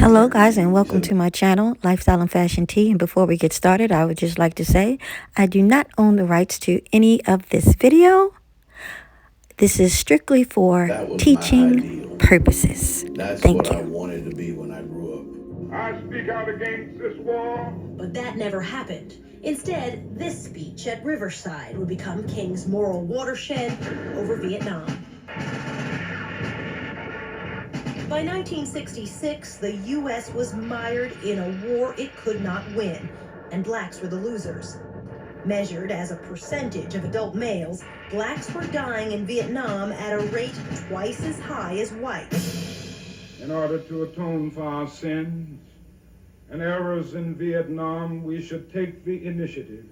Hello guys and welcome to my channel, Lifestyle and Fashion Tea. And before we get started, I would just like to say I do not own the rights to any of this video. This is strictly for teaching purposes. Thank you. I wanted to be when I grew up. I speak out against this war. But that never happened. Instead, this speech at Riverside would become King's moral watershed over Vietnam. By 1966, the U.S. was mired in a war it could not win, and blacks were the losers. Measured as a percentage of adult males, blacks were dying in Vietnam at a rate twice as high as whites. In order to atone for our sins and errors in Vietnam, we should take the initiative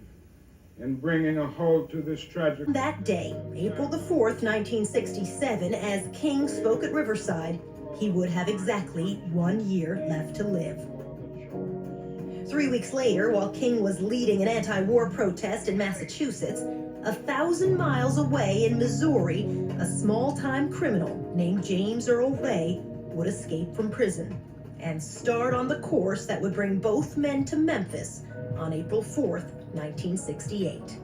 in bringing a halt to this tragic... That day, April the 4th, 1967, as King spoke at Riverside, he would have exactly 1 year left to live. 3 weeks later, while King was leading an anti-war protest in Massachusetts, 1,000 miles away in Missouri, a small-time criminal named James Earl Ray would escape from prison and start on the course that would bring both men to Memphis on April 4th, 1968.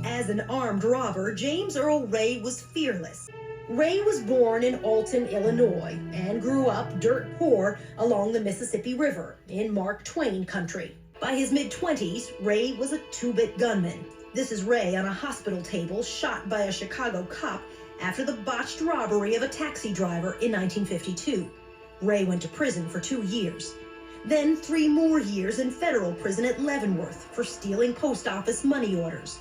As an armed robber, James Earl Ray was fearless. Ray was born in Alton, Illinois, and grew up dirt poor along the Mississippi River in Mark Twain country. By his mid-20s, Ray was a two-bit gunman. This is Ray on a hospital table shot by a Chicago cop after the botched robbery of a taxi driver in 1952. Ray went to prison for 2 years. Then 3 more years in federal prison at Leavenworth for stealing post office money orders.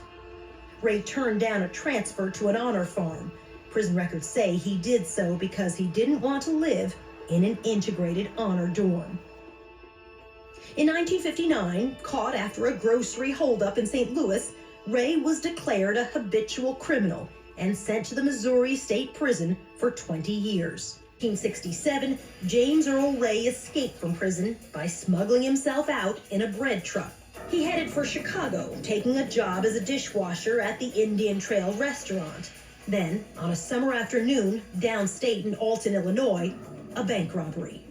Ray turned down a transfer to an honor farm. Prison records say he did so because he didn't want to live in an integrated honor dorm. In 1959, caught after a grocery holdup in St. Louis, Ray was declared a habitual criminal and sent to the Missouri State Prison for 20 years. In 1967, James Earl Ray escaped from prison by smuggling himself out in a bread truck. He headed for Chicago, taking a job as a dishwasher at the Indian Trail restaurant. Then, on a summer afternoon, downstate in Alton, Illinois, a bank robbery.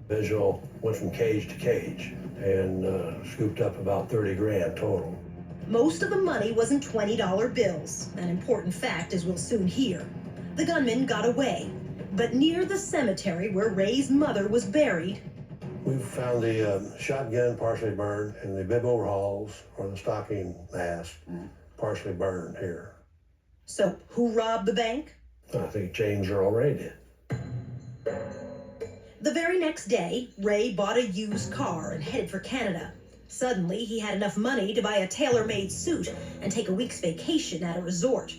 Visual went from cage to cage and scooped up about 30 grand total. Most of the money was in $20 bills, an important fact as we'll soon hear. The gunman got away, but near the cemetery where Ray's mother was buried, We found the shotgun partially burned and the bib overhauls or the stocking mask partially burned here. So who robbed the bank? I think James Earl Ray did. The very next day, Ray bought a used car and headed for Canada. Suddenly, he had enough money to buy a tailor-made suit and take a week's vacation at a resort.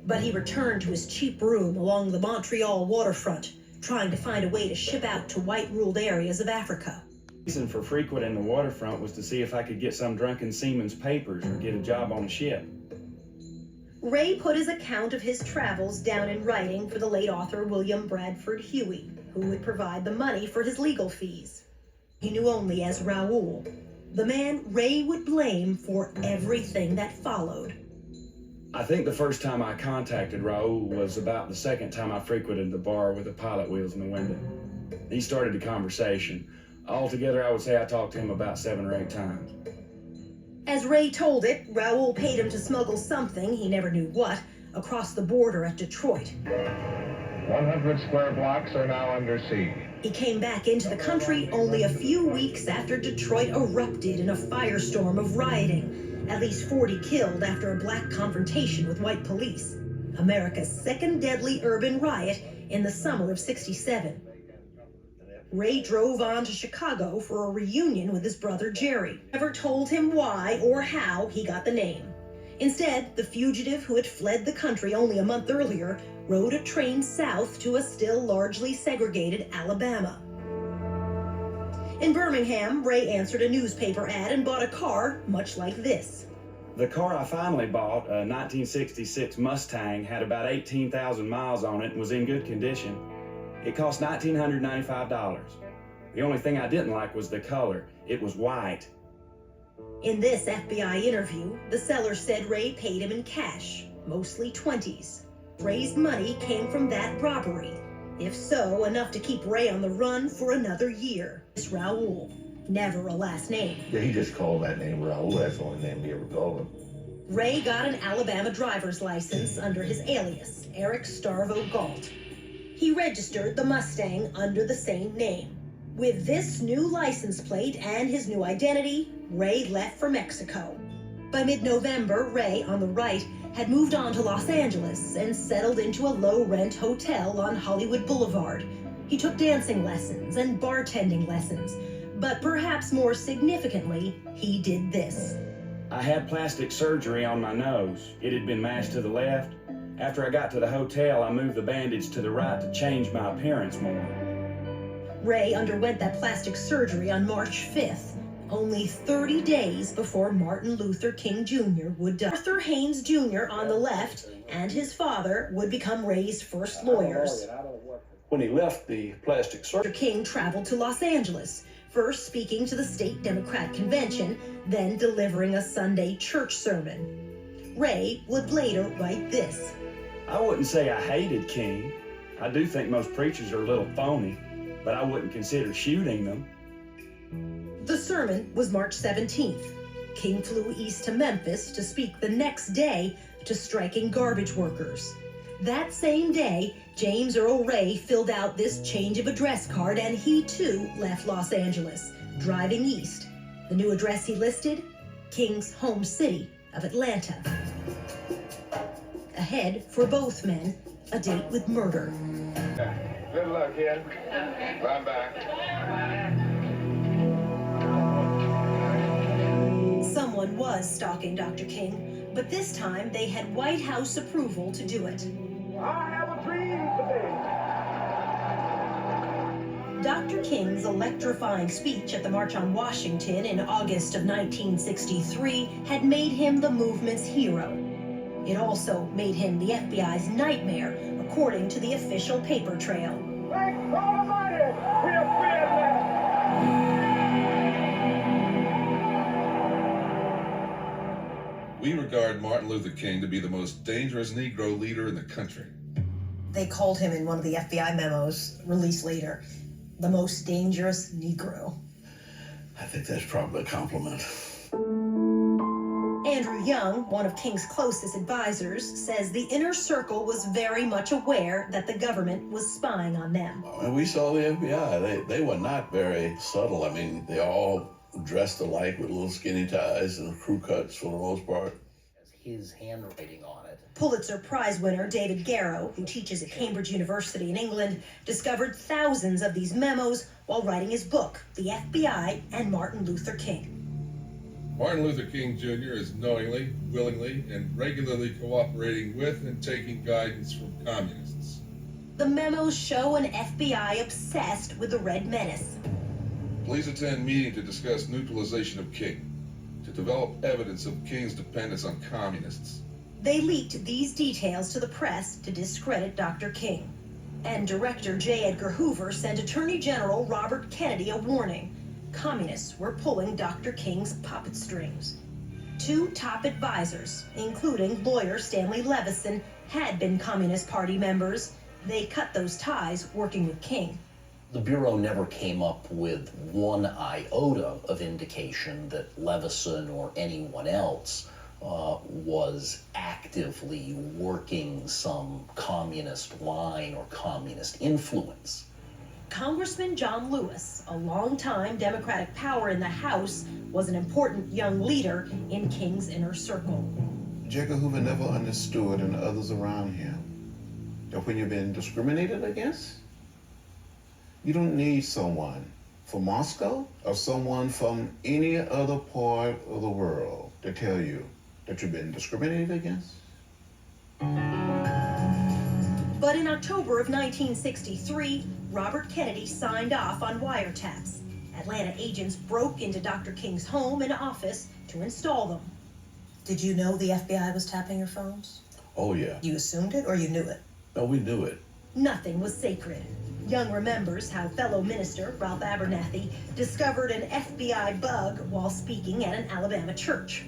But he returned to his cheap room along the Montreal waterfront, trying to find a way to ship out to white-ruled areas of Africa. The reason for frequenting the waterfront was to see if I could get some drunken seaman's papers or get a job on a ship. Ray put his account of his travels down in writing for the late author William Bradford Huey, who would provide the money for his legal fees. He knew only as Raoul, the man Ray would blame for everything that followed. I think the first time I contacted Raoul was about the second time I frequented the bar with the pilot wheels in the window. He started the conversation. Altogether, I would say I talked to him about 7 or 8 times. As Ray told it, Raoul paid him to smuggle something, he never knew what, across the border at Detroit. 100 square blocks are now under siege. He came back into the country only a few weeks after Detroit erupted in a firestorm of rioting. At least 40 killed after a black confrontation with white police. America's second deadly urban riot in the summer of '67. Ray drove on to Chicago for a reunion with his brother Jerry. Never told him why or how he got the name. Instead, the fugitive who had fled the country only a month earlier rode a train south to a still largely segregated Alabama. In Birmingham, Ray answered a newspaper ad and bought a car much like this. The car I finally bought, a 1966 Mustang, had about 18,000 miles on it and was in good condition. It cost $1,995. The only thing I didn't like was the color. It was white. In this FBI interview, the seller said Ray paid him in cash, mostly 20s. Ray's money came from that robbery. If so, enough to keep Ray on the run for another year. It's Raul, never a last name. Yeah, he just called that name Raul. That's the only name he ever called him. Ray got an Alabama driver's license under his alias, Eric Starvo Galt. He registered the Mustang under the same name. With this new license plate and his new identity, Ray left for Mexico. By mid-November, Ray, on the right, had moved on to Los Angeles and settled into a low-rent hotel on Hollywood Boulevard. He took dancing lessons and bartending lessons, but perhaps more significantly, he did this. I had plastic surgery on my nose. It had been mashed to the left. After I got to the hotel, I moved the bandage to the right to change my appearance more. Ray underwent that plastic surgery on March 5th, only 30 days before Martin Luther King Jr. would die. Arthur Haynes Jr. on the left and his father would become Ray's first lawyers. When he left the plastic surgery, King traveled to Los Angeles, first speaking to the state Democrat convention, then delivering a Sunday church sermon. Ray would later write this. I wouldn't say I hated King. I do think most preachers are a little phony, but I wouldn't consider shooting them. The sermon was March 17th. King flew east to Memphis to speak the next day to striking garbage workers. That same day, James Earl Ray filled out this change of address card and he too left Los Angeles, driving east. The new address he listed? King's home city of Atlanta. Ahead for both men, a date with murder. Good luck, kid. Bye-bye. Someone was stalking Dr. King, but this time they had White House approval to do it. I have a dream today. Dr. King's electrifying speech at the March on Washington in August of 1963 had made him the movement's hero. It also made him the FBI's nightmare, according to the official paper trail. Thank God Almighty, we are free at last. We regard Martin Luther King to be the most dangerous Negro leader in the country. They called him in one of the FBI memos released later, the most dangerous Negro. I think that's probably a compliment. Andrew Young, one of King's closest advisors, says the inner circle was very much aware that the government was spying on them. When we saw the FBI, they were not very subtle. I mean, they all dressed alike with little skinny ties and crew cuts for the most part. His handwriting on it. Pulitzer Prize winner David Garrow, who teaches at Cambridge University in England, discovered thousands of these memos while writing his book, The FBI and Martin Luther King. Martin Luther King Jr. is knowingly, willingly, and regularly cooperating with and taking guidance from communists. The memos show an FBI obsessed with the Red Menace. Please attend meeting to discuss neutralization of King, to develop evidence of King's dependence on communists. They leaked these details to the press to discredit Dr. King. And Director J. Edgar Hoover sent Attorney General Robert Kennedy a warning. Communists were pulling Dr. King's puppet strings. Two top advisors, including lawyer Stanley Levison, had been Communist Party members. They cut those ties working with King. The Bureau never came up with one iota of indication that Levison or anyone else was actively working some communist line or communist influence. Congressman John Lewis, a longtime Democratic power in the House, was an important young leader in King's inner circle. J. Edgar Hoover never understood, and others around him, that when you've been discriminated against, you don't need someone from Moscow or someone from any other part of the world to tell you that you've been discriminated against. But in October of 1963, Robert Kennedy signed off on wiretaps. Atlanta agents broke into Dr. King's home and office to install them. Did you know the FBI was tapping your phones? Oh, yeah. You assumed it or you knew it? No, we knew it. Nothing was sacred. Young remembers how fellow minister Ralph Abernathy discovered an FBI bug while speaking at an Alabama church.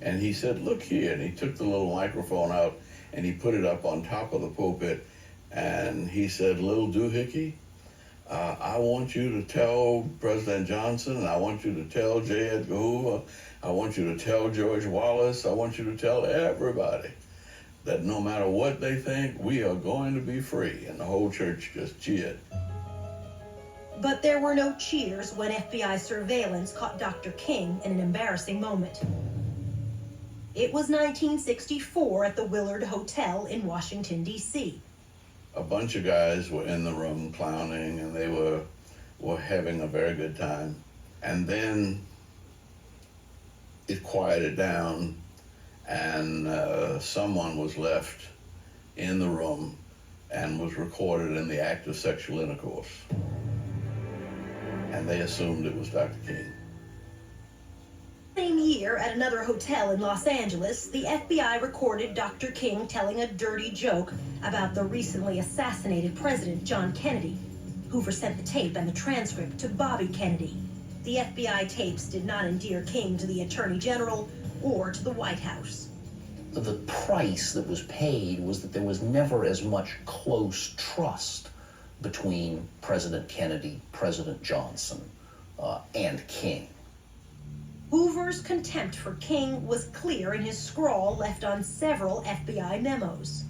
And he said, look here, and he took the little microphone out and he put it up on top of the pulpit, And he said, "Little doohickey, I want you to tell President Johnson, and I want you to tell J. Edgar Hoover, I want you to tell George Wallace, I want you to tell everybody that no matter what they think, we are going to be free." And the whole church just cheered. But there were no cheers when FBI surveillance caught Dr. King in an embarrassing moment. It was 1964 at the Willard Hotel in Washington, D.C. A bunch of guys were in the room clowning, and they were having a very good time. And then it quieted down, and someone was left in the room and was recorded in the act of sexual intercourse. And they assumed it was Dr. King. Same year, at another hotel in Los Angeles, the FBI recorded Dr. King telling a dirty joke about the recently assassinated President John Kennedy. Hoover sent the tape and the transcript to Bobby Kennedy. The FBI tapes did not endear King to the Attorney General or to the White House. The price that was paid was that there was never as much close trust between President Kennedy, President Johnson, and King. Hoover's contempt for King was clear in his scrawl left on several FBI memos.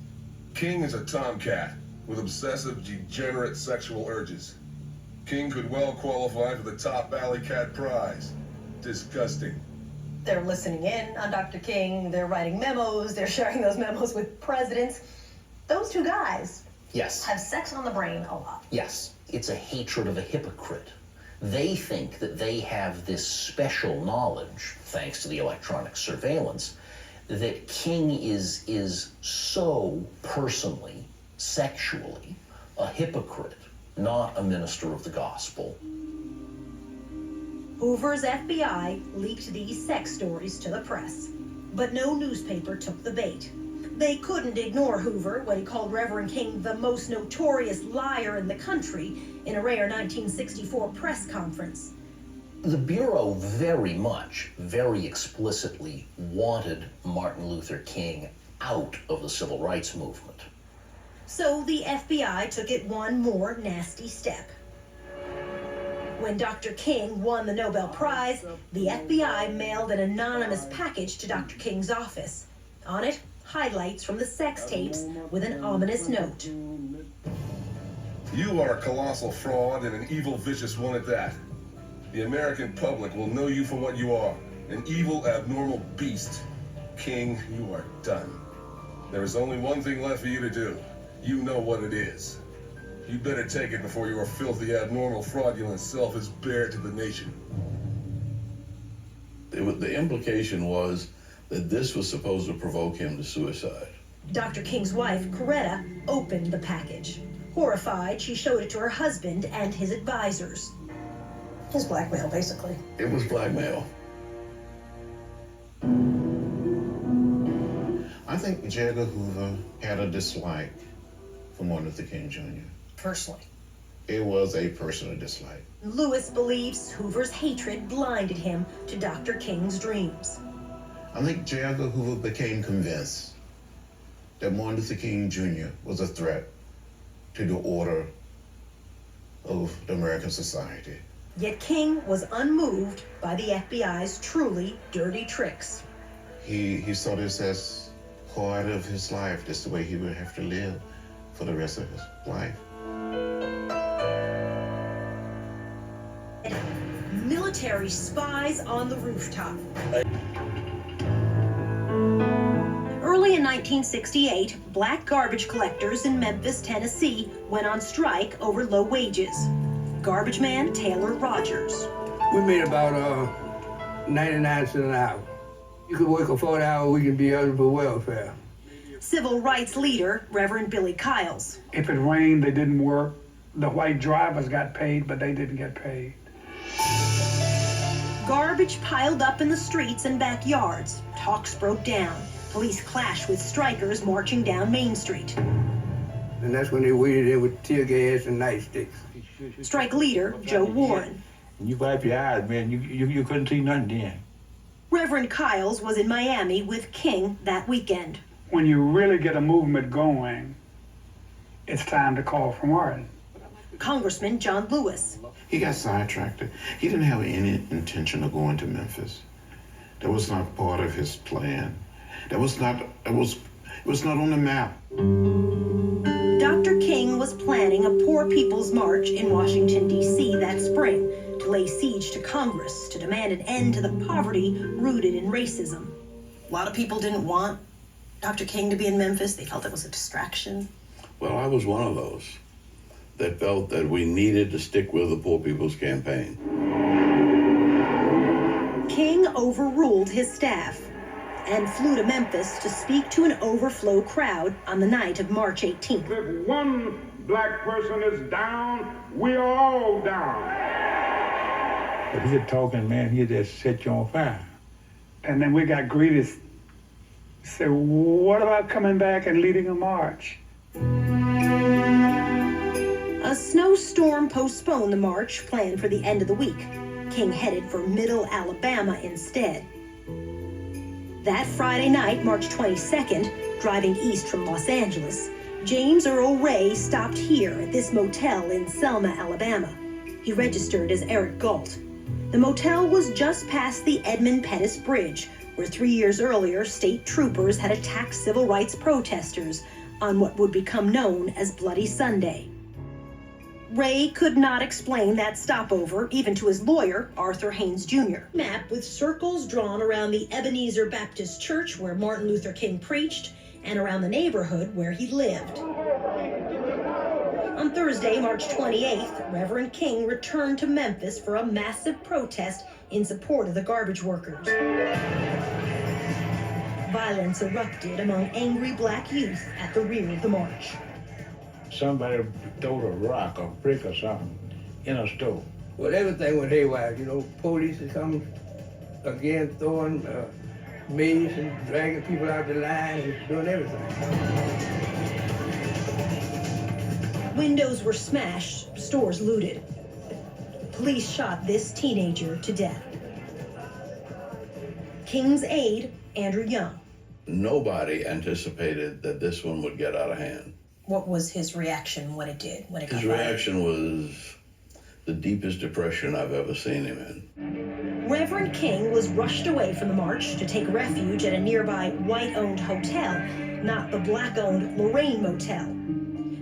King is a tomcat with obsessive, degenerate sexual urges. King could well qualify for the top alley cat prize. Disgusting. They're listening in on Dr. King, they're writing memos, they're sharing those memos with presidents. Those two guys Yes. have sex on the brain a lot. Yes. It's a hatred of a hypocrite. They think that they have this special knowledge, thanks to the electronic surveillance, that King is so personally, sexually, a hypocrite, not a minister of the gospel. Hoover's FBI leaked these sex stories to the press, but no newspaper took the bait. They couldn't ignore Hoover when he called Reverend King the most notorious liar in the country in a rare 1964 press conference. The Bureau very explicitly wanted Martin Luther King out of the civil rights movement. So the FBI took it one more nasty step. When Dr. King won the Nobel Prize, the FBI mailed an anonymous package to Dr. King's office. On it, highlights from the sex tapes with an ominous note. You are a colossal fraud and an evil, vicious one at that. The American public will know you for what you are, an evil, abnormal beast. King, you are done. There is only one thing left for you to do. You know what it is. You better take it before your filthy, abnormal, fraudulent self is bared to the nation. The implication was that this was supposed to provoke him to suicide. Dr. King's wife, Coretta, opened the package. Horrified, she showed it to her husband and his advisors. His blackmail, basically. It was blackmail. I think J. Edgar Hoover had a dislike for Martin Luther King Jr. Personally. It was a personal dislike. Lewis believes Hoover's hatred blinded him to Dr. King's dreams. I think J. Edgar Hoover became convinced that Martin Luther King Jr. was a threat to the order of the American society. Yet King was unmoved by the FBI's truly dirty tricks. He saw this as part of his life. That's the way he would have to live for the rest of his life. Military spies on the rooftop. Early in 1968, black garbage collectors in Memphis, Tennessee went on strike over low wages. Garbage man Taylor Rogers. We made about 99 cents an hour. You could work a 40-hour week and be eligible for welfare. Civil rights leader Reverend Billy Kiles. If it rained, they didn't work. The white drivers got paid, but they didn't get paid. Garbage piled up in the streets and backyards. Talks broke down. Police clashed with strikers marching down Main Street. And that's when they waited in with tear gas and nightsticks. Strike leader Joe Warren. You wipe your eyes, man. You couldn't see nothing then. Reverend Kiles was in Miami with King that weekend. When you really get a movement going, it's time to call for Martin. Congressman John Lewis. He got sidetracked. He didn't have any intention of going to Memphis. That was not part of his plan. It was not on the map. Dr. King was planning a Poor People's March in Washington, D.C. that spring to lay siege to Congress to demand an end to the poverty rooted in racism. A lot of people didn't want Dr. King to be in Memphis. They felt it was a distraction. Well, I was one of those that felt that we needed to stick with the Poor People's Campaign. King overruled his staff and flew to Memphis to speak to an overflow crowd on the night of March 18th. If one black person is down, we are all down. If you're talking, man, he just set you on fire. And then we got greeted. Said, what about coming back and leading a march? A snowstorm postponed the march planned for the end of the week. King headed for Middle Alabama instead. That Friday night, March 22nd, driving east from Los Angeles, James Earl Ray stopped here at this motel in Selma, Alabama. He registered as Eric Galt. The motel was just past the Edmund Pettus Bridge, where 3 years earlier, state troopers had attacked civil rights protesters on what would become known as Bloody Sunday. Ray could not explain that stopover, even to his lawyer, Arthur Haynes Jr. Map with circles drawn around the Ebenezer Baptist Church where Martin Luther King preached and around the neighborhood where he lived. On Thursday, March 28th, Reverend King returned to Memphis for a massive protest in support of the garbage workers. Violence erupted among angry black youth at the rear of the march. Somebody threw a rock or brick or something in a store. Well, everything went haywire, you know. Police is coming again, throwing mace and dragging people out the line and doing everything. Windows were smashed, stores looted. Police shot this teenager to death. King's aide, Andrew Young. Nobody anticipated that this one would get out of hand. What was his reaction when it did? His reaction was the deepest depression I've ever seen him in. Reverend King was rushed away from the march to take refuge at a nearby white-owned hotel, not the black-owned Lorraine Motel.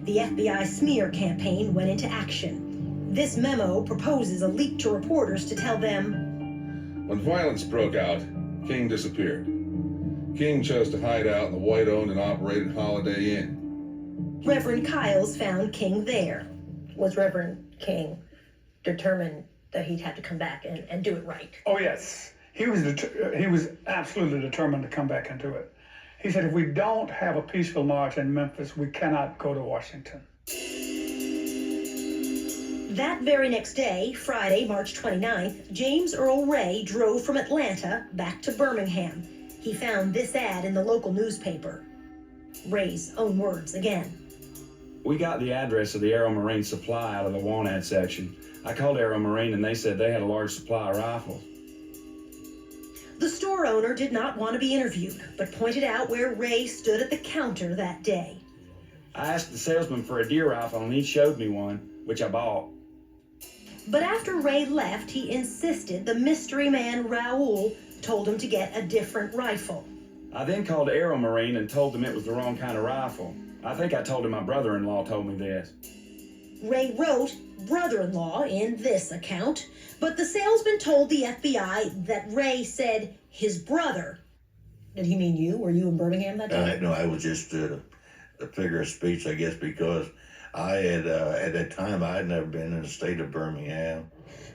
The FBI smear campaign went into action. This memo proposes a leak to reporters to tell them, when violence broke out, King disappeared. King chose to hide out in the white-owned and operated Holiday Inn. Reverend Kiles found King there. Was Reverend King determined that he'd have to come back and do it right? Oh, yes. He was absolutely determined to come back and do it. He said, if we don't have a peaceful march in Memphis, we cannot go to Washington. That very next day, Friday, March 29th, James Earl Ray drove from Atlanta back to Birmingham. He found this ad in the local newspaper. Ray's own words again. We got the address of the Aero Marine supply out of the want ad section. I called Aero Marine and they said they had a large supply of rifles. The store owner did not want to be interviewed, but pointed out where Ray stood at the counter that day. I asked the salesman for a deer rifle and he showed me one, which I bought. But after Ray left, he insisted the mystery man Raoul told him to get a different rifle. I then called Aero Marine and told them it was the wrong kind of rifle. I think I told him my brother-in-law told me this. Ray wrote brother-in-law in this account, but the salesman told the FBI that Ray said his brother. Did he mean you? Were you in Birmingham that day? No, I was just a figure of speech, I guess, because I had, at that time, I had never been in the state of Birmingham.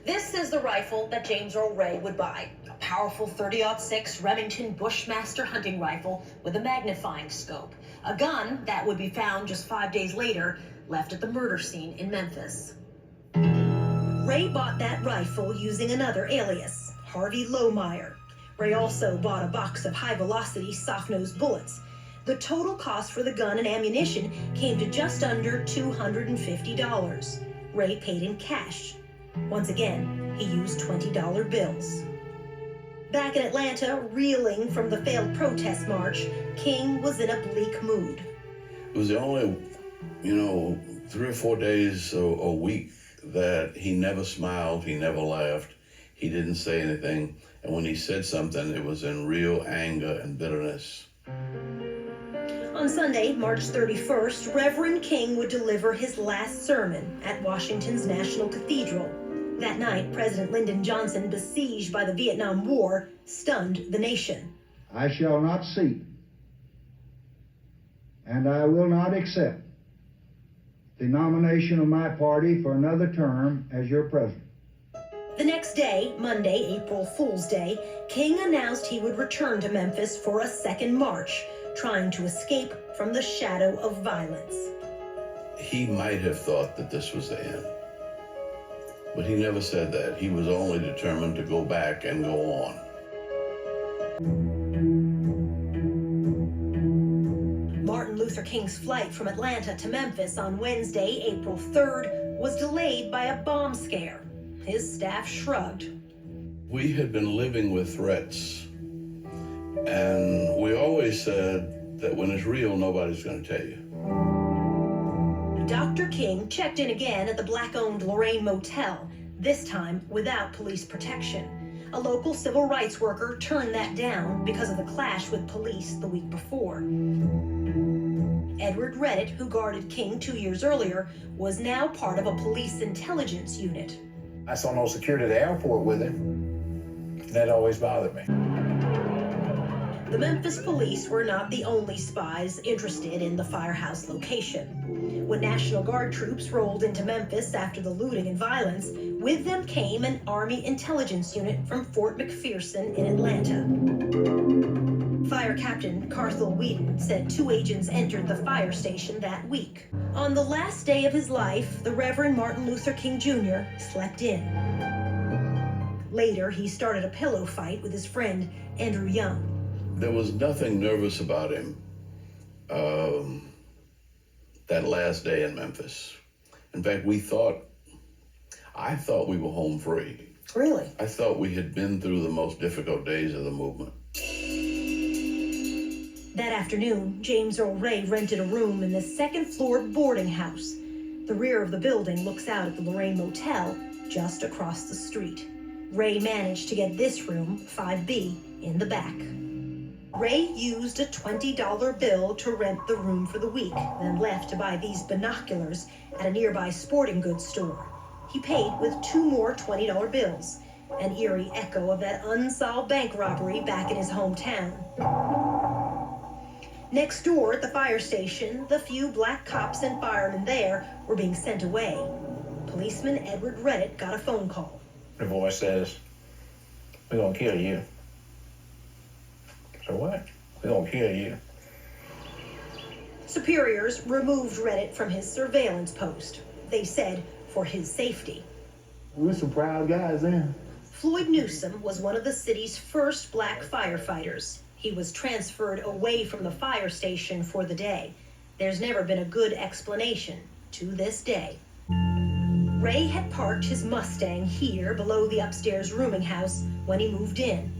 This is the rifle that James Earl Ray would buy. A powerful .30-06 Remington Bushmaster hunting rifle with a magnifying scope. A gun that would be found just 5 days later, left at the murder scene in Memphis. Ray bought that rifle using another alias, Harvey Lohmeyer. Ray also bought a box of high-velocity soft-nosed bullets. The total cost for the gun and ammunition came to just under $250. Ray paid in cash. Once again, he used $20 bills. Back in Atlanta, reeling from the failed protest march, King was in a bleak mood. It was the only you know, 3 or 4 days a week that he never smiled, he never laughed, he didn't say anything. And when he said something, it was in real anger and bitterness. On Sunday, March 31st, Reverend King would deliver his last sermon at Washington's National Cathedral. That night, President Lyndon Johnson, besieged by the Vietnam War, stunned the nation. I shall not seek, and I will not accept the nomination of my party for another term as your president. The next day, Monday, April Fool's Day, King announced he would return to Memphis for a second march, trying to escape from the shadow of violence. He might have thought that this was the end, but he never said that. He was only determined to go back and go on. Martin Luther King's flight from Atlanta to Memphis on Wednesday, April 3rd, was delayed by a bomb scare. His staff shrugged. We had been living with threats, and we always said that when it's real, nobody's going to tell you. Dr. King checked in again at the black-owned Lorraine Motel, this time without police protection. A local civil rights worker turned that down because of the clash with police the week before. Edward Reddit, who guarded King 2 years earlier, was now part of a police intelligence unit. I saw no security at the airport with him. That always bothered me. The Memphis police were not the only spies interested in the firehouse location. When National Guard troops rolled into Memphis after the looting and violence, with them came an Army intelligence unit from Fort McPherson in Atlanta. Fire Captain Carthel Whedon said 2 agents entered the fire station that week. On the last day of his life, the Reverend Martin Luther King Jr. slept in. Later, he started a pillow fight with his friend Andrew Young. There was nothing nervous about him that last day in Memphis. In fact, I thought we were home free. Really? I thought we had been through the most difficult days of the movement. That afternoon, James Earl Ray rented a room in the second-floor boarding house. The rear of the building looks out at the Lorraine Motel just across the street. Ray managed to get this room, 5B, in the back. Ray used a $20 bill to rent the room for the week, then left to buy these binoculars at a nearby sporting goods store. He paid with 2 more $20 bills, an eerie echo of that unsolved bank robbery back in his hometown. Next door at the fire station, the few black cops and firemen there were being sent away. Policeman Edward Reddit got a phone call. The voice says, "We're gonna kill you." So what? We're gonna kill you. Superiors removed Reddit from his surveillance post. They said for his safety. We're some proud guys then. Floyd Newsom was one of the city's first black firefighters. He was transferred away from the fire station for the day. There's never been a good explanation to this day. Ray had parked his Mustang here below the upstairs rooming house when he moved in.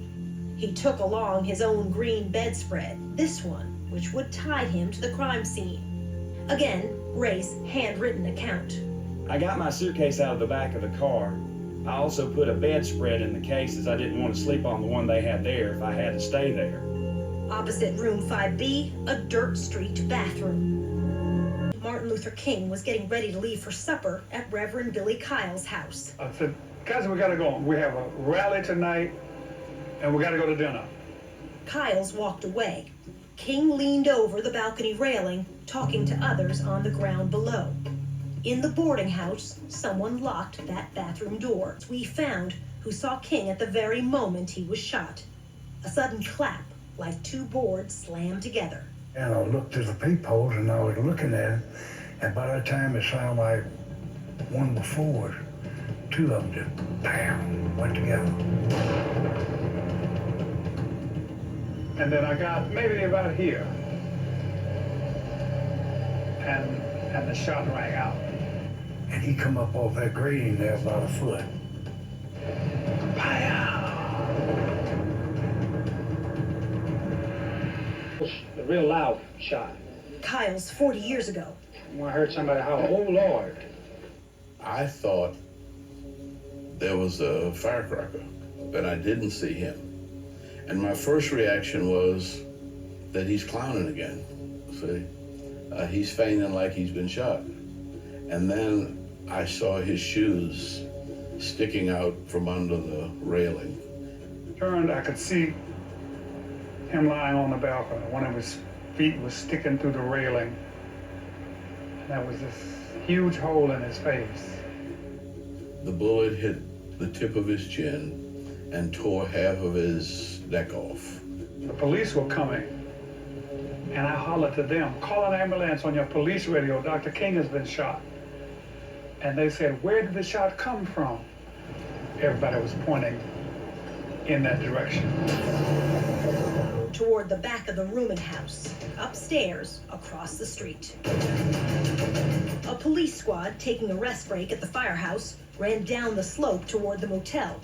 He took along his own green bedspread, this one, which would tie him to the crime scene. Again, Ray's handwritten account. I got my suitcase out of the back of the car. I also put a bedspread in the case as I didn't want to sleep on the one they had there if I had to stay there. Opposite room 5B, a dirt street bathroom. Martin Luther King was getting ready to leave for supper at Reverend Billy Kyle's house. I said, guys, we gotta go. We have a rally tonight, and we gotta go to dinner. Kyle's walked away. King leaned over the balcony railing, talking to others on the ground below. In the boarding house, someone locked that bathroom door. We found who saw King at the very moment he was shot. A sudden clap, like 2 boards slammed together. And I looked through the peepholes and I was looking at him, and by that time it sounded like one before, 2 of them just bam, went together. And then I got maybe about here, and the shot rang out. And he come up off that grating there about a foot. A real loud shot. Kyle's 40 years ago. when I heard somebody holler, "Oh Lord." I thought there was a firecracker, but I didn't see him. And my first reaction was that he's clowning again. See, he's feigning like he's been shot. And then I saw his shoes sticking out from under the railing. Turned, I could see him lying on the balcony. One of his feet was sticking through the railing. And there was this huge hole in his face. The bullet hit the tip of his chin and tore half of his neck off. The police were coming, and I hollered to them, "Call an ambulance on your police radio. Dr. King has been shot." And they said, "Where did the shot come from?" Everybody was pointing in that direction. Toward the back of the rooming house, upstairs, across the street. A police squad taking a rest break at the firehouse ran down the slope toward the motel.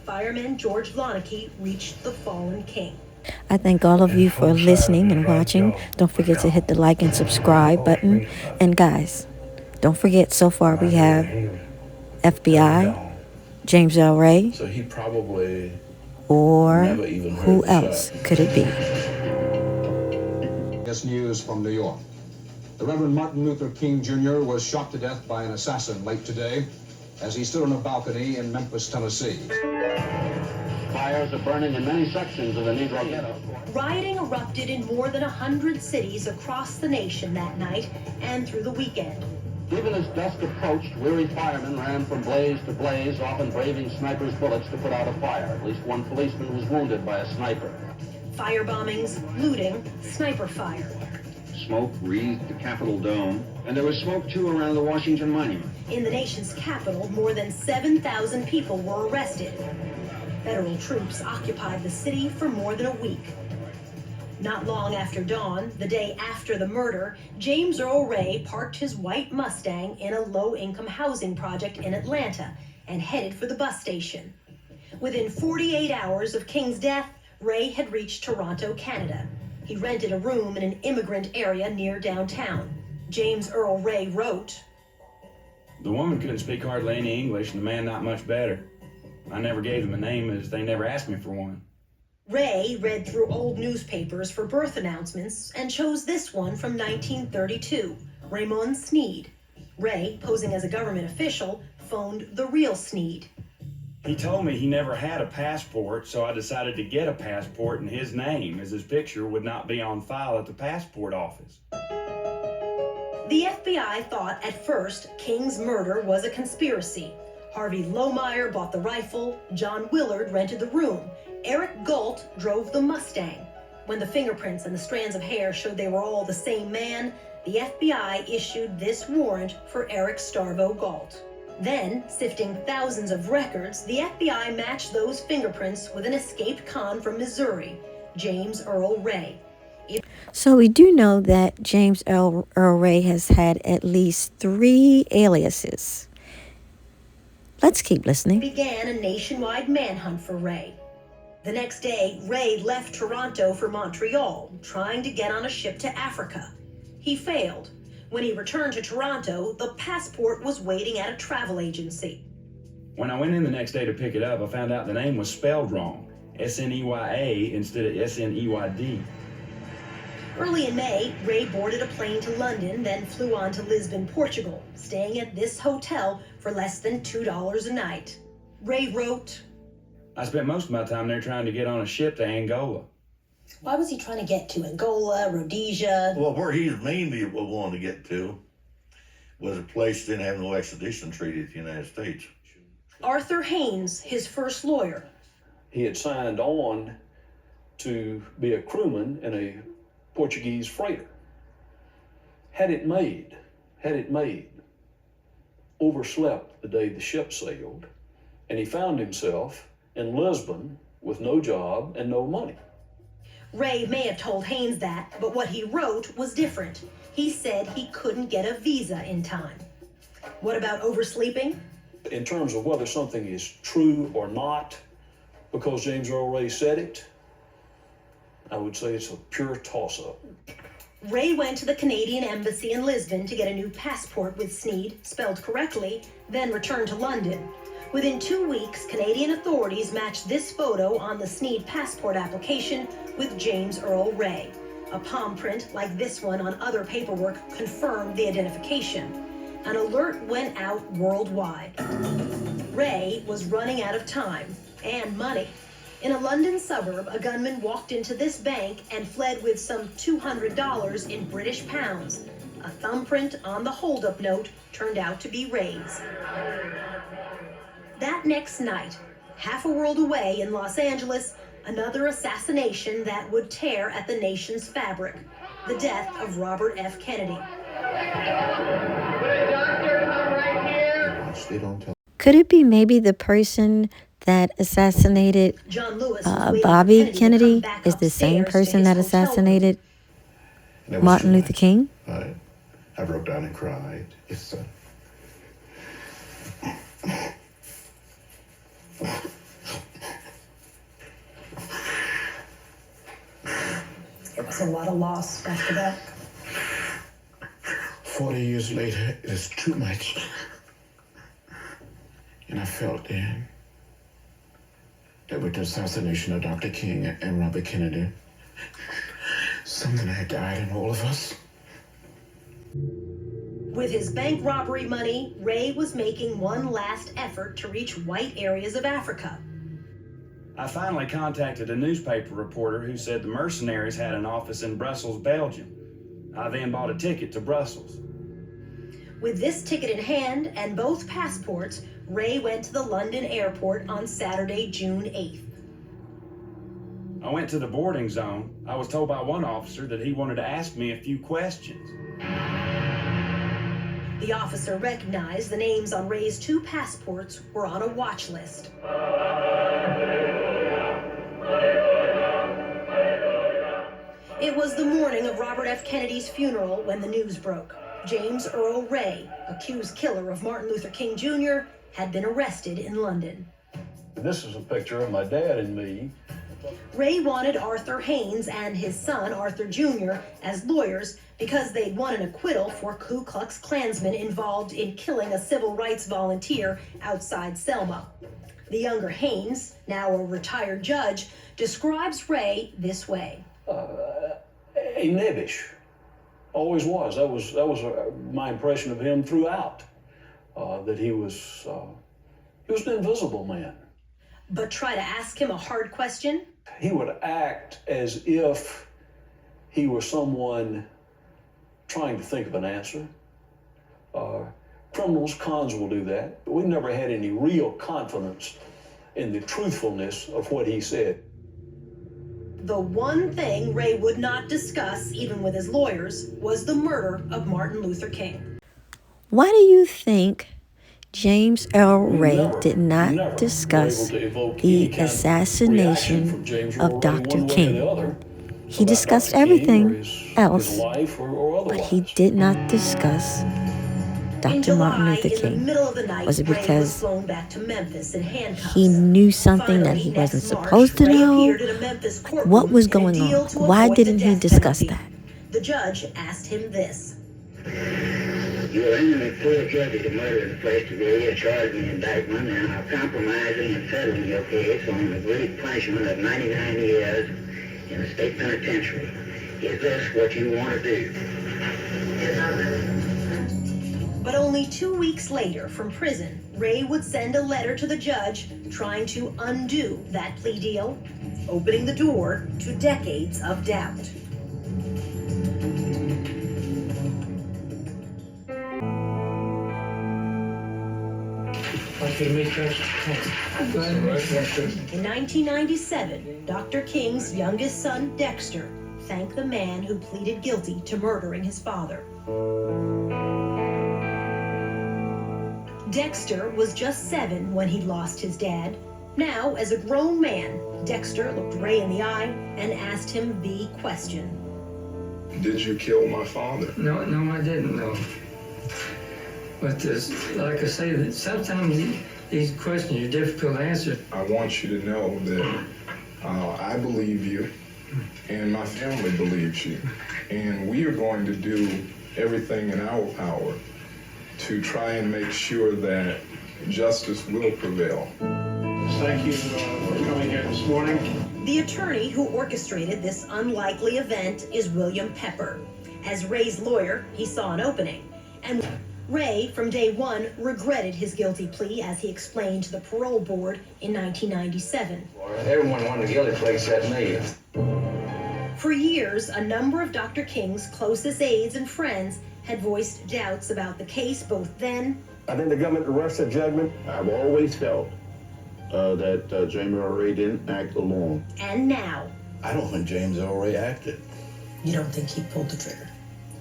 Fireman George Vloneke reached the fallen king. I thank all of you for listening and watching. Don't forget to hit the like and subscribe button. And guys, don't forget, so far we have FBI, James L. Ray, So he probably or never even heard who the else shot. could it be? This news from New York. The Reverend Martin Luther King Jr. was shot to death by an assassin late today as he stood on a balcony in Memphis, Tennessee. Fires are burning in many sections of the Negro ghetto. Rioting erupted in more than 100 cities across the nation that night and through the weekend. Even as dusk approached, weary firemen ran from blaze to blaze, often braving snipers' bullets to put out a fire. At least one policeman was wounded by a sniper. Fire bombings, looting, sniper fire. Smoke wreathed the Capitol dome, and there was smoke too around the Washington Monument. In the nation's capital, more than 7,000 people were arrested. Federal troops occupied the city for more than a week. Not long after dawn, the day after the murder, James Earl Ray parked his white Mustang in a low-income housing project in Atlanta and headed for the bus station. Within 48 hours of King's death, Ray had reached Toronto, Canada. He rented a room in an immigrant area near downtown. James Earl Ray wrote, The woman couldn't speak hardly any English, and the man not much better. I never gave them a name as they never asked me for one. Ray read through old newspapers for birth announcements and chose this one from 1932, Raymond Sneed. Ray, posing as a government official, phoned the real Sneed. He told me he never had a passport, so I decided to get a passport in his name, as his picture would not be on file at the passport office. The FBI thought at first King's murder was a conspiracy. Harvey Lohmeyer bought the rifle, John Willard rented the room, Eric Galt drove the Mustang. When the fingerprints and the strands of hair showed they were all the same man, the FBI issued this warrant for Eric Starvo Galt. Then, sifting thousands of records, the FBI matched those fingerprints with an escaped con from Missouri, James Earl Ray. So we do know that James Earl Ray has had at least 3 aliases. Let's keep listening. Began a nationwide manhunt for Ray. The next day, Ray left Toronto for Montreal, trying to get on a ship to Africa. He failed. When he returned to Toronto, the passport was waiting at a travel agency. When I went in the next day to pick it up, I found out the name was spelled wrong. S-N-E-Y-A instead of S-N-E-Y-D. Early in May, Ray boarded a plane to London, then flew on to Lisbon, Portugal, staying at this hotel for less than $2 a night. Ray wrote, I spent most of my time there trying to get on a ship to Angola. Why was he trying to get to Angola, Rhodesia? Well, where he mainly wanted to get to was a place that didn't have no extradition treaty with the United States. Arthur Haynes, his first lawyer. He had signed on to be a crewman in a Portuguese freighter. Had it made, overslept the day the ship sailed, and he found himself in Lisbon with no job and no money. Ray may have told Haynes that, but what he wrote was different. He said he couldn't get a visa in time. What about oversleeping? In terms of whether something is true or not, because James Earl Ray said it, I would say it's a pure toss-up. Ray went to the Canadian Embassy in Lisbon to get a new passport with Sneed, spelled correctly, then returned to London. Within 2 weeks, Canadian authorities matched this photo on the Sneed passport application with James Earl Ray. A palm print like this one on other paperwork confirmed the identification. An alert went out worldwide. Ray was running out of time and money. In a London suburb, a gunman walked into this bank and fled with some $200 in British pounds. A thumbprint on the holdup note turned out to be Ray's. That next night, half a world away in Los Angeles, another assassination that would tear at the nation's fabric. The death of Robert F. Kennedy. Could it be maybe the person that assassinated Bobby Kennedy is the same person that assassinated Martin Luther King? I broke down and cried. It's It was a lot of loss after that. 40 years later, it is too much. And I felt then that with the assassination of Dr. King and Robert Kennedy, something had died in all of us. With his bank robbery money, Ray was making one last effort to reach white areas of Africa. I finally contacted a newspaper reporter who said the mercenaries had an office in Brussels, Belgium. I then bought a ticket to Brussels. With this ticket in hand and both passports, Ray went to the London airport on Saturday, June 8th. I went to the boarding zone. I was told by one officer that he wanted to ask me a few questions. The officer recognized the names on Ray's 2 passports were on a watch list. It was the morning of Robert F. Kennedy's funeral when the news broke. James Earl Ray, accused killer of Martin Luther King Jr., had been arrested in London. This is a picture of my dad and me. Ray wanted Arthur Haynes and his son, Arthur Jr., as lawyers because they'd won an acquittal for Ku Klux Klansmen involved in killing a civil rights volunteer outside Selma. The younger Haynes, now a retired judge, describes Ray this way. A nebbish. Always was. That was my impression of him throughout. That he was an invisible man. But try to ask him a hard question? He would act as if he were someone trying to think of an answer. Criminals, cons will do that. But we never had any real confidence in the truthfulness of what he said. The one thing Ray would not discuss, even with his lawyers, was the murder of Martin Luther King. Why do you think James Earl Ray did not discuss the assassination of Dr. King? He discussed everything else, but he did not discuss Dr. Martin Luther King. Was it because he knew something that he wasn't supposed to know? What was going on? Why didn't he discuss that? The judge asked him this. You're entering 4 judges of murder in the place today, a charge in the indictment, and are compromising and settling your case on an agreed punishment of 99 years in the state penitentiary. Is this what you want to do? But only 2 weeks later, from prison, Ray would send a letter to the judge trying to undo that plea deal, opening the door to decades of doubt. In 1997, Dr. King's youngest son, Dexter, thanked the man who pleaded guilty to murdering his father. Dexter was just 7 when he lost his dad. Now, as a grown man, Dexter looked Ray in the eye and asked him the question. Did you kill my father? No, I didn't, no. But like I say, sometimes these questions are difficult to answer. I want you to know that I believe you, and my family believes you. And we are going to do everything in our power to try and make sure that justice will prevail. Thank you for coming here this morning. The attorney who orchestrated this unlikely event is William Pepper. As Ray's lawyer, he saw an opening. And Ray, from day one, regretted his guilty plea, as he explained to the parole board in 1997. Everyone wanted a guilty plea except me. For years, a number of Dr. King's closest aides and friends had voiced doubts about the case both then. I think the government rushed a judgment. I've always felt that James Earl Ray didn't act alone. And now. I don't think James Earl Ray acted. You don't think he pulled the trigger?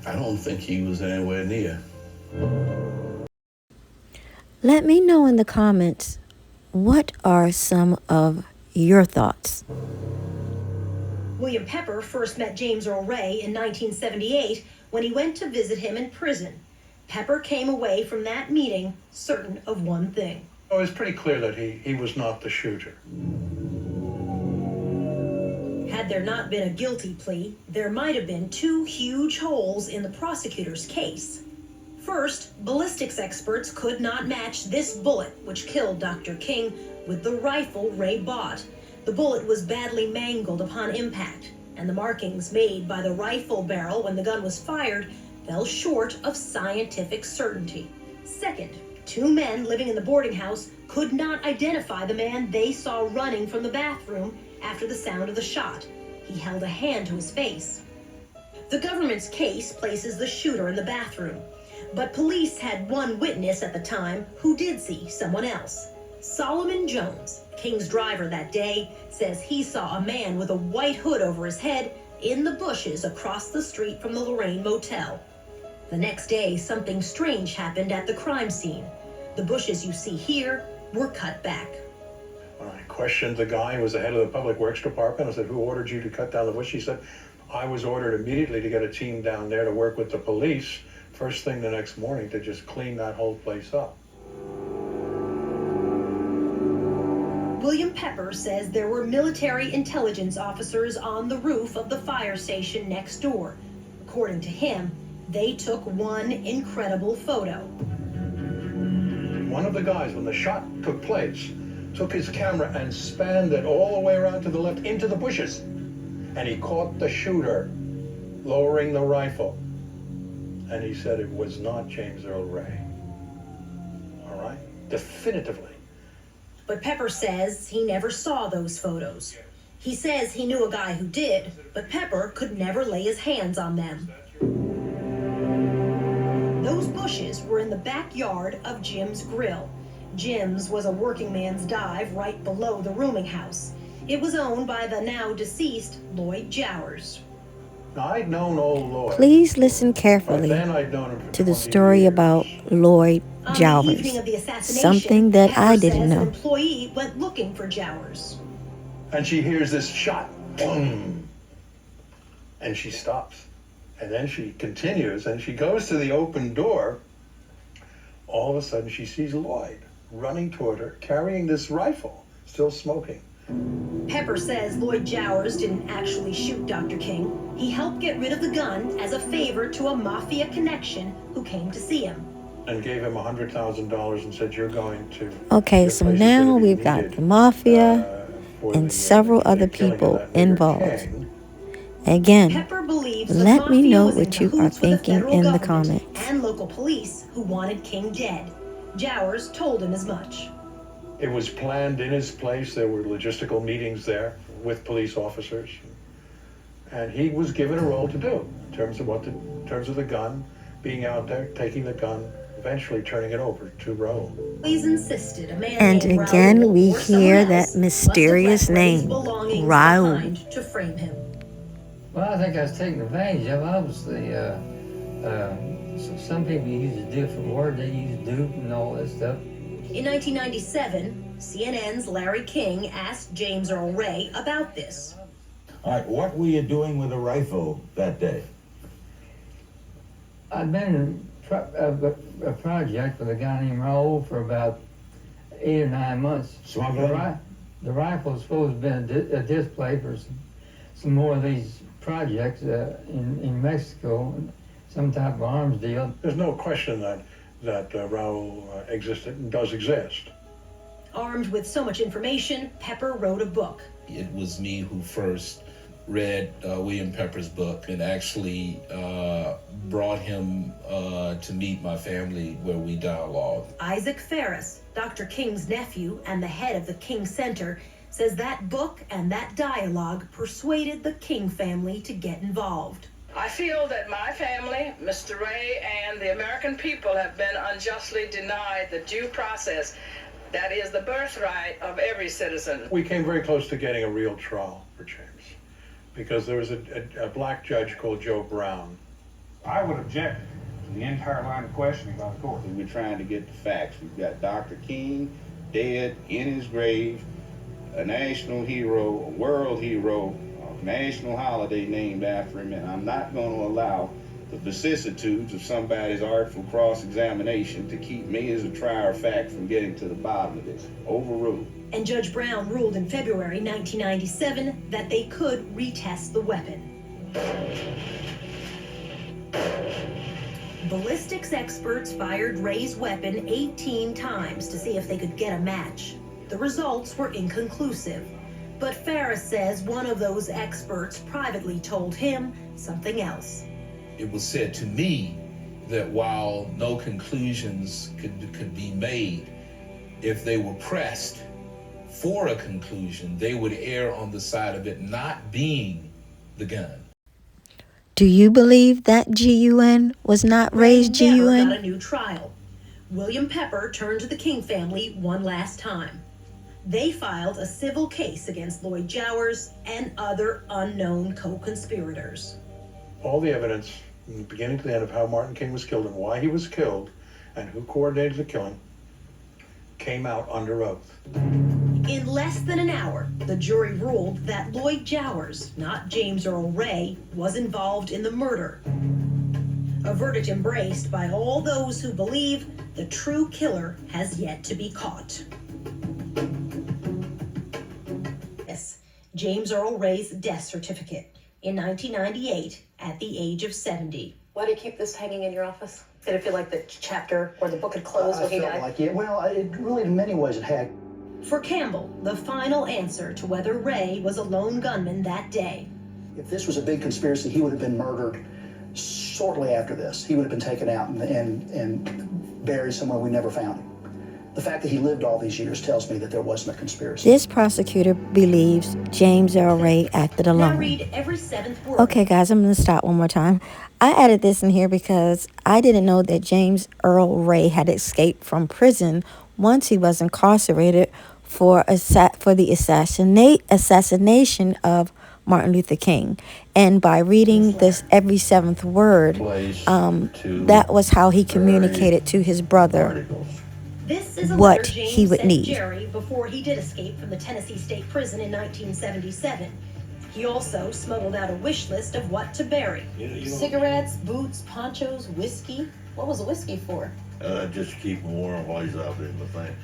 I don't think he was anywhere near. Let me know in the comments, what are some of your thoughts? William Pepper first met James Earl Ray in 1978 when he went to visit him in prison. Pepper came away from that meeting certain of one thing. Oh, it's pretty clear that he was not the shooter. Had there not been a guilty plea, there might have been two huge holes in the prosecutor's case. First, ballistics experts could not match this bullet, which killed Dr. King, with the rifle Ray bought. The bullet was badly mangled upon impact, and the markings made by the rifle barrel when the gun was fired fell short of scientific certainty. Second, two men living in the boarding house could not identify the man they saw running from the bathroom after the sound of the shot. He held a hand to his face. The government's case places the shooter in the bathroom, but police had one witness at the time who did see someone else. Solomon Jones, King's driver that day, says he saw a man with a white hood over his head in the bushes across the street from the Lorraine Motel. The next day, something strange happened at the crime scene. The bushes you see here were cut back. When I questioned the guy who was the head of the Public Works Department, I said, "Who ordered you to cut down the bush?" He said, "I was ordered immediately to get a team down there to work with the police first thing the next morning to just clean that whole place up." William Pepper says there were military intelligence officers on the roof of the fire station next door. According to him, they took one incredible photo. One of the guys, when the shot took place, took his camera and spanned it all the way around to the left into the bushes. And he caught the shooter lowering the rifle. And he said it was not James Earl Ray. All right? Definitively. But Pepper says he never saw those photos. He says he knew a guy who did, but Pepper could never lay his hands on them. Those bushes were in the backyard of Jim's Grill. Jim's was a working man's dive right below the rooming house. It was owned by the now deceased Lloyd Jowers. Now, I'd known old Lloyd. Please listen carefully to the story about Lloyd Jowers, something that I didn't know. An employee went looking for Jowers. And she hears this shot, boom, and she stops. And then she continues, and she goes to the open door. All of a sudden, she sees Lloyd running toward her, carrying this rifle, still smoking. Pepper says Lloyd Jowers didn't actually shoot Dr. King. He helped get rid of the gun as a favor to a mafia connection who came to see him. And gave him $100,000 and said, "You're going to..." Okay, so now we've got the mafia and several other people involved. Again, Pepper believes let me know was in what you are cahoots with the thinking federal in the government comments. and local police who wanted King dead. Jowers told him as much. It was planned in his place. There were logistical meetings there with police officers. And he was given a role to do in terms of the gun, being out there, taking the gun, eventually turning it over to Raoul. He's insisted a man And named again, Raoul we or someone hear else that must have mysterious left Ray's name, belongings Raoul. behind to frame him. Well, I think I was taken advantage of. Obviously, some people use a different word. They use dupe and all that stuff. In 1997, CNN's Larry King asked James Earl Ray about this. All right, what were you doing with a rifle that day? I'd been in a project with a guy named Raoul for about 8 or 9 months. Smuggling? The rifle was supposed to have been a display for some more of these projects in Mexico, some type of arms deal. There's no question that Raul existed and does exist. Armed with so much information, Pepper wrote a book. It was me who first read William Pepper's book and actually brought him to meet my family where we dialogued. Isaac Ferris, Dr. King's nephew and the head of the King Center, says that book and that dialogue persuaded the King family to get involved. I feel that my family, Mr. Ray, and the American people have been unjustly denied the due process that is the birthright of every citizen. We came very close to getting a real trial for James because there was a black judge called Joe Brown. I would object to the entire line of questioning by the court. We're trying to get the facts. We've got Dr. King dead in his grave, a national hero, a world hero, a national holiday named after him, and I'm not going to allow the vicissitudes of somebody's artful cross-examination to keep me as a trier of fact from getting to the bottom of this. Overruled. And Judge Brown ruled in February 1997 that they could retest the weapon. Ballistics experts fired Ray's weapon 18 times to see if they could get a match. The results were inconclusive, but Ferris says one of those experts privately told him something else. It was said to me that while no conclusions could be made, if they were pressed for a conclusion, they would err on the side of it not being the gun. Do you believe that GUN was not Ray's Never got a GUN? new trial. William Pepper turned to the King family one last time. They filed a civil case against Lloyd Jowers and other unknown co-conspirators. All the evidence from the beginning to the end of how Martin King was killed and why he was killed and who coordinated the killing came out under oath. In less than an hour, the jury ruled that Lloyd Jowers, not James Earl Ray, was involved in the murder. A verdict embraced by all those who believe the true killer has yet to be caught. Yes, James Earl Ray's death certificate in 1998 at the age of 70. Why do you keep this hanging in your office? Did it feel like the chapter or the book had closed when he died? Like it. Well, it really, in many ways, it had. For Campbell, the final answer to whether Ray was a lone gunman that day. If this was a big conspiracy, he would have been murdered shortly after this. He would have been taken out and buried somewhere we never found him. The fact that he lived all these years tells me that there wasn't a conspiracy. This prosecutor believes James Earl Ray acted Now alone. read every seventh word. Okay, guys, I'm going to stop one more time. I added this in here because I didn't know that James Earl Ray had escaped from prison once he was incarcerated for the assassination of Martin Luther King. And by reading this every seventh word, that was how he communicated to his brother This is a what letter James he would sent need. Jerry before he did escape from the Tennessee State Prison in 1977. He also smuggled out a wish list of what to bury. Cigarettes, boots, ponchos, whiskey. What was the whiskey for? Just to keep him warm while he's out there in the thing.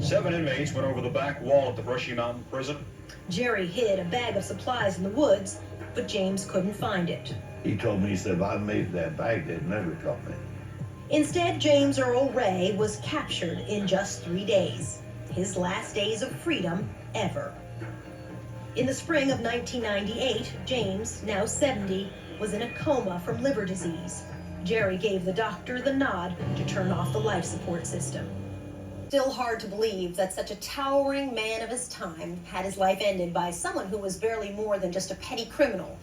7 inmates went over the back wall at the Brushy Mountain Prison. Jerry hid a bag of supplies in the woods, but James couldn't find it. He told me, he said, if I made that bag, they'd never caught me. Instead, James Earl Ray was captured in just 3 days, his last days of freedom ever. In the spring of 1998, James, now 70, was in a coma from liver disease. Jerry gave the doctor the nod to turn off the life support system. Still hard to believe that such a towering man of his time had his life ended by someone who was barely more than just a petty criminal.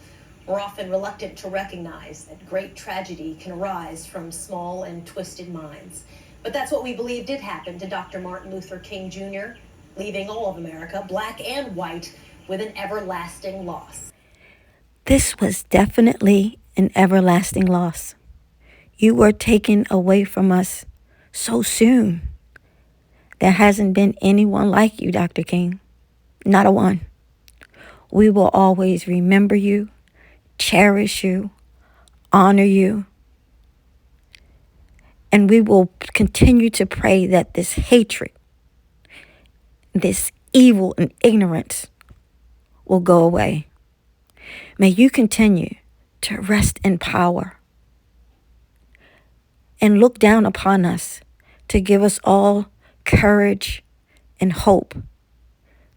We're often reluctant to recognize that great tragedy can arise from small and twisted minds. But that's what we believe did happen to Dr. Martin Luther King Jr., leaving all of America, black and white, with an everlasting loss. This was definitely an everlasting loss. You were taken away from us so soon. There hasn't been anyone like you, Dr. King. Not a one. We will always remember you, cherish you, honor you. And we will continue to pray that this hatred, this evil and ignorance will go away. May you continue to rest in power and look down upon us to give us all courage and hope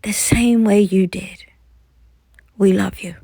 the same way you did. We love you.